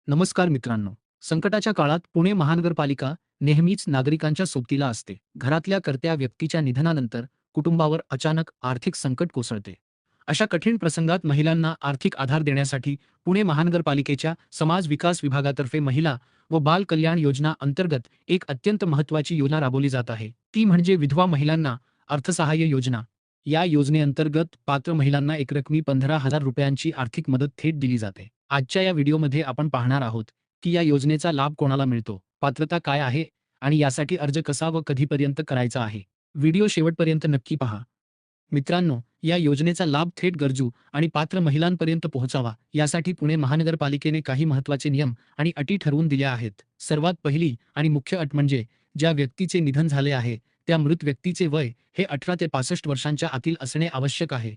नमस्कार मित्रांनो. संकटाच्या काळात पुणे महानगरपालिका नेहमीच नागरिकांच्या सोबतीला असते. घरातल्या कर्त्या व्यक्तीच्या निधनानंतर कुटुंबावर अचानक आर्थिक संकट कोसळते. अशा कठीण प्रसंगात महिलांना आर्थिक आधार देण्यासाठी पुणे महानगरपालिकेच्या समाज विकास विभागातर्फे महिला व बाल कल्याण योजना अंतर्गत एक अत्यंत महत्त्वाची योजना राबवली जात आहे. ती म्हणजे विधवा महिलांना अर्थसहाय्य योजना. या योजनेअंतर्गत पात्र महिलांना एकरकमी 15,000 रुपयांची आर्थिक मदत थेट दिली जाते. आजच्या या व्हिडिओमध्ये आपण पाहणार आहोत की या योजनेचा लाभ कोणाला मिळतो, पात्रता काय आहे आणि यासाठी अर्ज कसा व कधीपर्यंत करायचा आहे. व्हिडिओ शेवटपर्यंत नक्की पहा. मित्रांनो, या योजनेचा लाभ थेट गरजू आणि पात्र महिलांपर्यंत पोहोचावा यासाठी पुणे महानगरपालिकेने काही महत्त्वाचे नियम आणि अटी ठरवून दिल्या आहेत. सर्वात पहिली आणि मुख्य अट म्हणजे ज्या व्यक्तीचे निधन झाले आहे त्या मृत व्यक्तीचे वय हे 18 ते 65 वर्षांच्या आतील असणे आवश्यक आहे.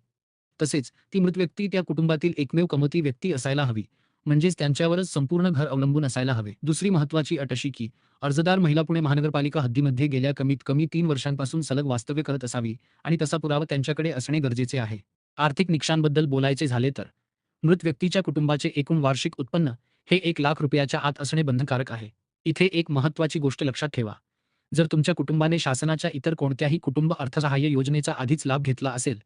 तसेच ती मृत व्यक्ती त्या कुटुंबातील एकमेव कमवती व्यक्ती असायला हवी, म्हणजेच त्यांच्यावरच संपूर्ण घर अवलंबून असायला हवे. दुसरी महत्त्वाची अट अशी की अर्जदार महिला पुणे महानगरपालिका हद्दीमध्ये गेल्या कमीत कमी 3 वर्षांपासून सलग वास्तव्य करत असावी आणि तसा पुरावा त्यांच्याकडे असणे गरजेचे आहे. आर्थिक निकषांबद्दल बोलायचे झाले तर मृत व्यक्तीच्या कुटुंबाचे एकूण वार्षिक उत्पन्न हे 1,00,000 रुपयाच्या आत असणे बंधनकारक आहे. इथे एक महत्त्वाची गोष्ट लक्षात ठेवा. जर तुमच्या कुटुंबाने शासनाच्या इतर कोणत्याही कुटुंब अर्थसहाय्य योजनेचा आधीच लाभ घेतला असेल,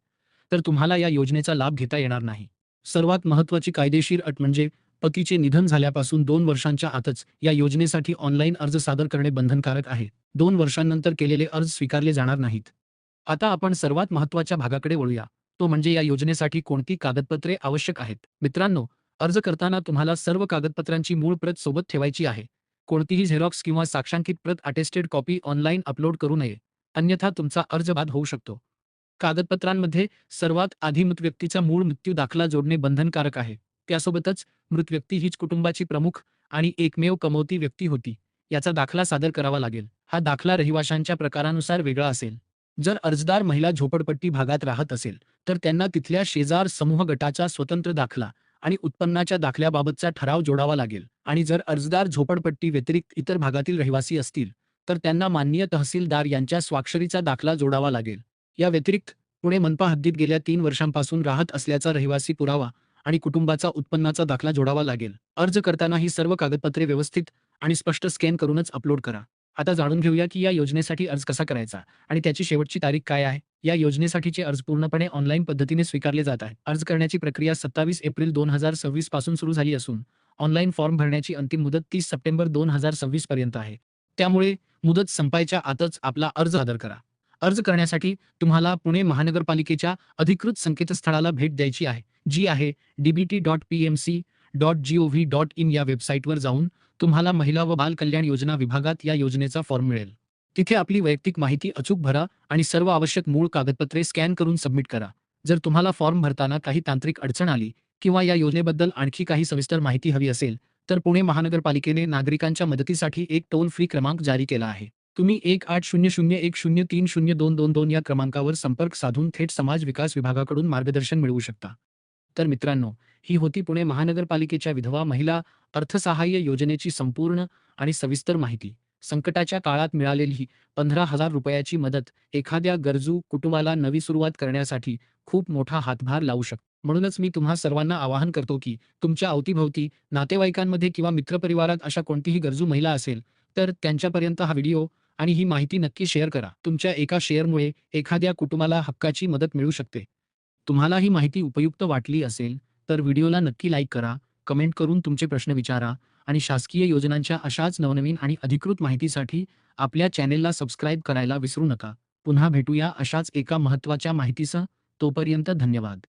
तर तुम्हाला या योजनेचा लाभ घेता येणार नाही. सर्वात महत्त्वाची कायदेशीर अट म्हणजे पतीचे निधन झाल्यापासून 2 वर्षांच्या आतच या योजनेसाठी ऑनलाईन अर्ज सादर करणे बंधनकारक आहे. 2 वर्षांनंतर केलेले अर्ज स्वीकारले जाणार नाहीत. आता आपण सर्वात महत्त्वाच्या भागाकडे वळूया. तो म्हणजे या योजनेसाठी कोणती कागदपत्रे आवश्यक आहेत. मित्रांनो, अर्ज करताना तुम्हाला सर्व कागदपत्रांची मूळ प्रत सोबत ठेवायची आहे. कोणतीही झेरॉक्स किंवा साक्षांकित प्रत अटेस्टेड कॉपी ऑनलाईन अपलोड करू नये, अन्यथा तुमचा अर्ज बाद होऊ शकतो. कागदपत्रांमध्ये सर्वात आधी मृत व्यक्तीचा मूळ मृत्यू दाखला जोडणे बंधनकारक आहे. त्यासोबतच मृत व्यक्ती हीच कुटुंबाची प्रमुख आणि एकमेव कमवती व्यक्ती होती याचा दाखला सादर करावा लागेल. हा दाखला रहिवाशांच्या प्रकारानुसार वेगळा असेल. जर अर्जदार महिला झोपडपट्टी भागात राहत असेल तर त्यांना तिथल्या शेजार समूह गटाचा स्वतंत्र दाखला आणि उत्पन्नाच्या दाखल्याबाबतचा ठराव जोडावा लागेल. आणि जर अर्जदार झोपडपट्टी व्यतिरिक्त इतर भागातील रहिवासी असतील तर त्यांना माननीय तहसीलदार यांच्या स्वाक्षरीचा दाखला जोडावा लागेल. या व्यतिरिक्त पुणे मनपा हद्दीत गेल्या 3 वर्षांपासून राहत असल्याचा रहिवासी पुरावा आणि कुटुंबाचा उत्पन्नाचा दाखला जोडावा लागेल. अर्ज करताना ही सर्व कागदपत्रे व्यवस्थित आणि स्पष्ट स्कॅन करूनच अपलोड करा. आता जाणून घेऊया की या योजनेसाठी अर्ज कसा करायचा आणि त्याची शेवटची तारीख काय आहे. या योजनेसाठीचे अर्ज पूर्णपणे ऑनलाईन पद्धतीने स्वीकारले जात आहेत. अर्ज करण्याची प्रक्रिया 27 एप्रिल 2026 पासून सुरू झाली असून ऑनलाईन फॉर्म भरण्याची अंतिम मुदत 30 सप्टेंबर 2026 पर्यंत आहे. त्यामुळे मुदत संपायच्या आतच आपला अर्ज सादर करा. अर्ज करण्यासाठी तुम्हाला पुणे महानगरपालिकेच्या अधिकृत संकेतस्थळाला भेट द्यायची आहे, जी आहे dbt.pmc.gov.in. या वेबसाईटवर जाऊन तुम्हाला महिला व बाल कल्याण योजना विभागात या योजनेचा फॉर्म मिळेल. तिथे आपली वैयक्तिक माहिती अचूक भरा आणि सर्व आवश्यक मूळ कागदपत्रे स्कॅन करून सबमिट करा. जर तुम्हाला फॉर्म भरताना काही तांत्रिक अडचण आली किंवा या योजनेबद्दल आणखी काही सविस्तर माहिती हवी असेल तर पुणे महानगरपालिकेने नागरिकांच्या मदतीसाठी एक टोल फ्री क्रमांक जारी केला आहे. तुम्ही 180010302222 या क्रमांकावर संपर्क साधून थेट समाज विकास विभागाकडून मार्गदर्शन मिळवू शकता. तर मित्रांनो, ही होती पुणे महानगरपालिकेच्या विधवा महिला अर्थसहाय्य योजनेची संपूर्ण आणि सविस्तर माहिती. संकटाच्या काळात मिळालेली ही 15,000 रुपयाची मदत एखाद्या गरजू कुटुंबाला नवी सुरुवात करण्यासाठी खूप मोठा हातभार लावू शकते. म्हणूनच मी तुम्हा सर्वांना आवाहन करतो की तुमच्या अवतीभोवती नातेवाईकांमध्ये किंवा मित्रपरिवारात अशा कोणतीही गरजू महिला असेल तर त्यांच्यापर्यंत हा व्हिडिओ आणि ही माहिती नक्की शेअर करा. तुमच्या एका शेअरमुळे एखाद्या कुटुंबाला हक्काची मदत मिळू शकते. तुम्हाला ही माहिती उपयुक्त वाटली असेल तर व्हिडिओला नक्की लाईक करा, कमेंट करून तुमचे प्रश्न विचारा आणि शासकीय योजनांच्या अशाच नवनवीन आणि अधिकृत माहितीसाठी आपल्या चॅनेलला सबस्क्राईब करायला विसरू नका. पुन्हा भेटूया अशाच एका महत्त्वाच्या माहितीसह. तोपर्यंत धन्यवाद.